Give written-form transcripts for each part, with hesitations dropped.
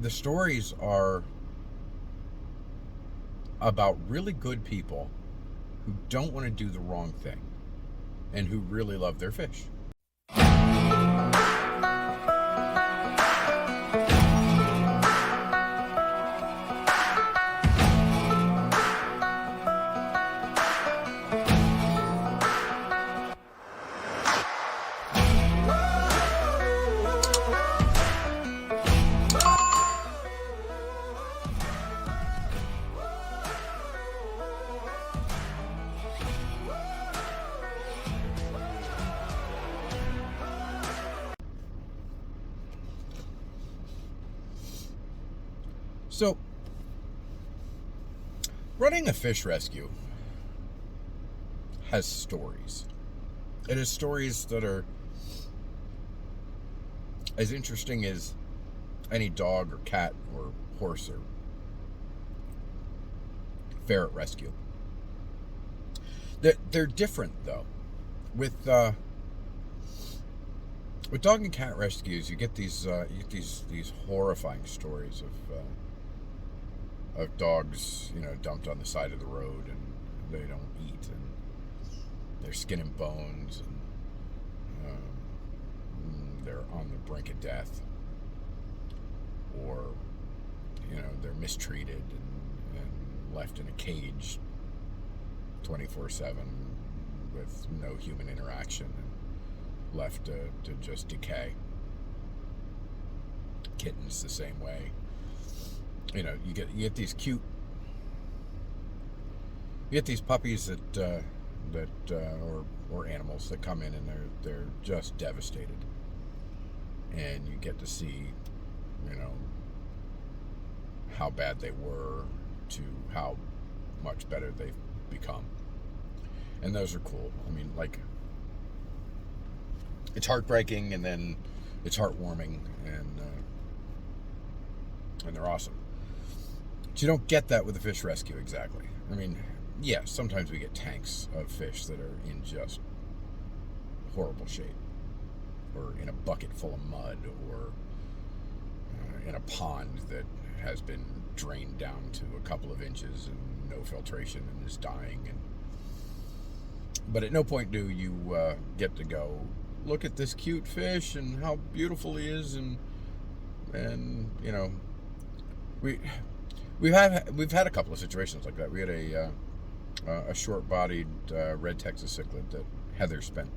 the stories are about really good people who don't want to do the wrong thing and who really love their fish. So, running a fish rescue has stories. It has stories that are as interesting as any dog or cat or horse or ferret rescue. They're different though. With dog and cat rescues, you get these horrifying stories of dogs, dumped on the side of the road and they don't eat and they're skin and bones and they're on the brink of death, or they're mistreated and left in a cage 24/7 with no human interaction and left to just decay. Kittens the same way. You get these cute, you get these puppies that or animals that come in and they're just devastated, and you get to see how bad they were to how much better they've become, and those are cool. I mean, like, it's heartbreaking and then it's heartwarming, and they're awesome. But you don't get that with a fish rescue exactly. I mean, yeah, sometimes we get tanks of fish that are in just horrible shape, or in a bucket full of mud, or in a pond that has been drained down to a couple of inches and no filtration and is dying. But at no point do you get to go, look at this cute fish and how beautiful he is, and we've had a couple of situations like that. We had a short-bodied red Texas cichlid that Heather spent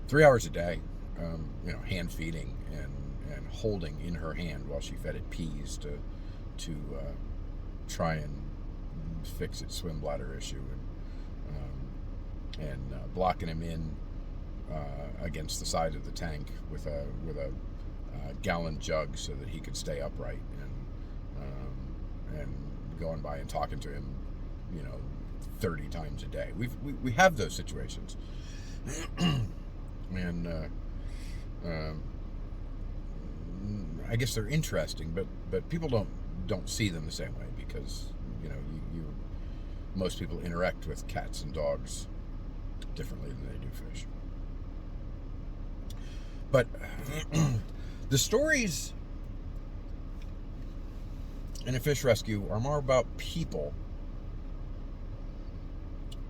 3 hours a day, hand feeding and holding in her hand while she fed it peas to try and fix its swim bladder issue, and blocking him in against the side of the tank with a gallon jug so that he could stay upright, and going by and talking to him 30 times a day. We have those situations. And I guess they're interesting, but people don't see them the same way, because most people interact with cats and dogs differently than they do fish. But the stories in a fish rescue are more about people.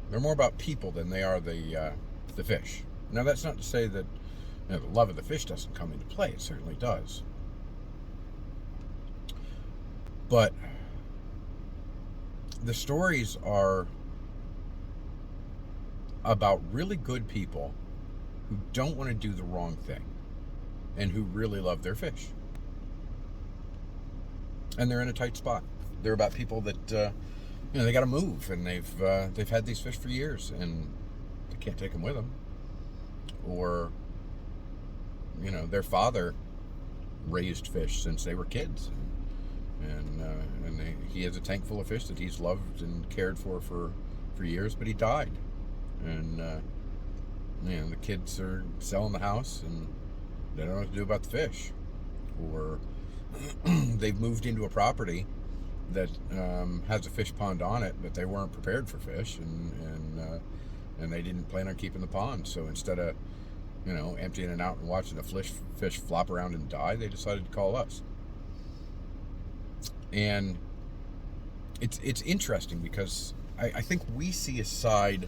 They're more about people than they are the fish. Now, that's not to say that the love of the fish doesn't come into play. It certainly does. But the stories are about really good people who don't want to do the wrong thing and who really love their fish. And they're in a tight spot. They're about people that they got to move, and they've had these fish for years and they can't take them with them, or their father raised fish since they were kids, and he has a tank full of fish that he's loved and cared for years, but he died, and the kids are selling the house and they don't know what to do about the fish, or they've moved into a property that has a fish pond on it, but they weren't prepared for fish, and they didn't plan on keeping the pond. So instead of emptying it out and watching the fish flop around and die, they decided to call us. And it's interesting because I think we see a side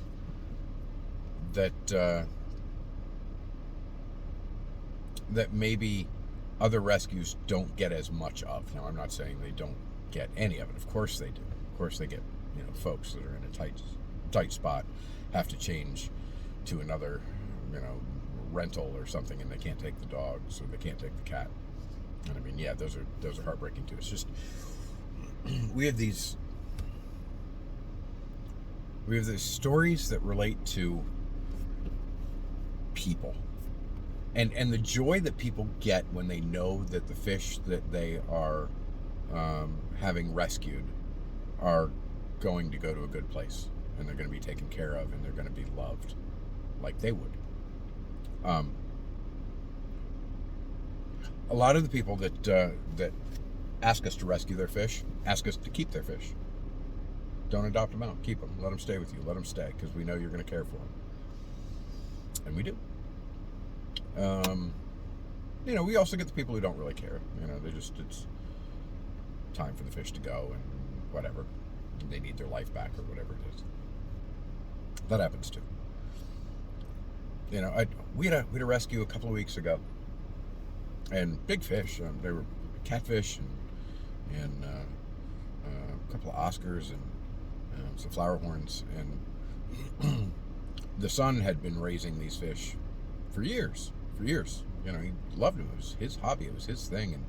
that that maybe other rescues don't get as much of. Now, I'm not saying they don't get any of it. Of course they do. Of course they get, folks that are in a tight spot have to change to another, rental or something, and they can't take the dogs or they can't take the cat. And I mean, yeah, those are heartbreaking too. It's just we have these stories that relate to people. And the joy that people get when they know that the fish that they are having rescued are going to go to a good place, and they're going to be taken care of, and they're going to be loved like they would. A lot of the people that ask us to rescue their fish ask us to keep their fish. Don't adopt them out. Keep them. Let them stay with you. Let them stay, because we know you're going to care for them. And we do. We also get the people who don't really care. It's time for the fish to go and whatever. They need their life back or whatever it is. That happens too. We had a rescue a couple of weeks ago, and big fish. They were catfish and a couple of Oscars and some flower horns. And the son had been raising these fish for years. He loved them. It was his hobby. It was his thing,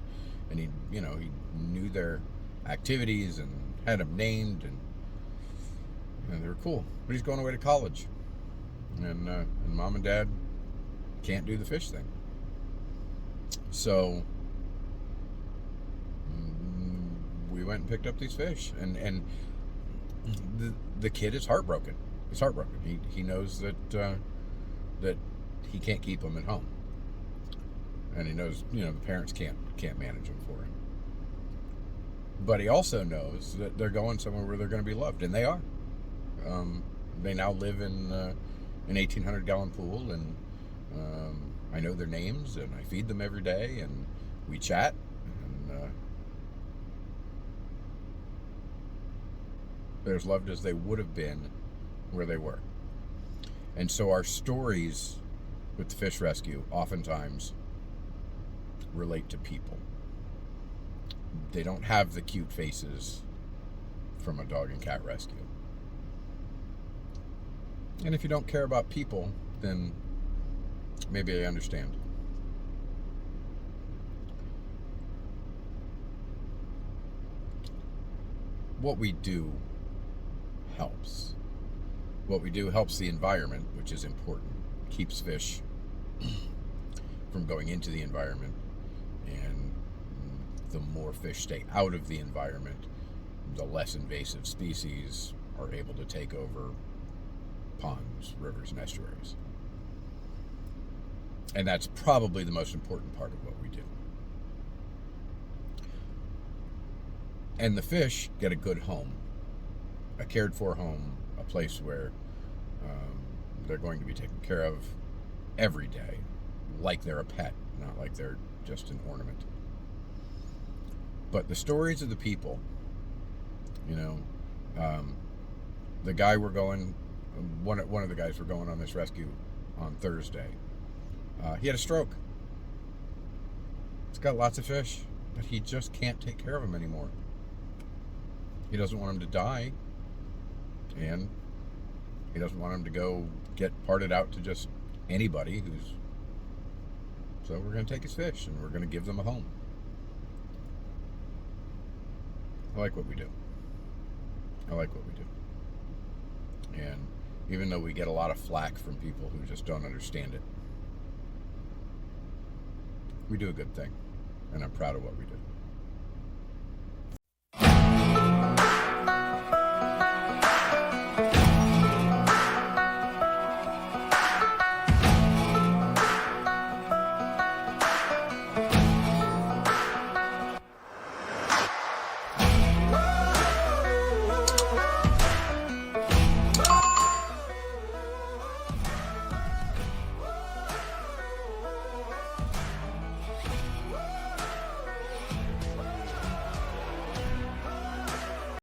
and he knew their activities and had them named, and they were cool. But he's going away to college, and mom and dad can't do the fish thing. So we went and picked up these fish, and the kid is heartbroken. He's heartbroken. He knows that he can't keep them at home, and he knows the parents can't manage them for him. But he also knows that they're going somewhere where they're going to be loved, and they are. They now live in an 1,800-gallon pool, and I know their names, and I feed them every day, and we chat, and they're as loved as they would have been where they were. And so our stories with the fish rescue oftentimes relate to people. They don't have the cute faces from a dog and cat rescue. And if you don't care about people, then maybe I understand. What we do helps. What we do helps the environment, which is important. Keeps fish from going into the environment, and the more fish stay out of the environment, the less invasive species are able to take over ponds, rivers, and estuaries. And that's probably the most important part of what we do. And the fish get a good home, a cared for home, a place where they're going to be taken care of every day, like they're a pet, not like they're just an ornament. But the stories of the people, the guy one of the guys we're going on this rescue on Thursday, he had a stroke. He's got lots of fish, but he just can't take care of them anymore. He doesn't want them to die, and he doesn't want them to go get parted out to just anybody so we're going to take his fish, and we're going to give them a home. I like what we do. And even though we get a lot of flack from people who just don't understand it, we do a good thing, and I'm proud of what we do.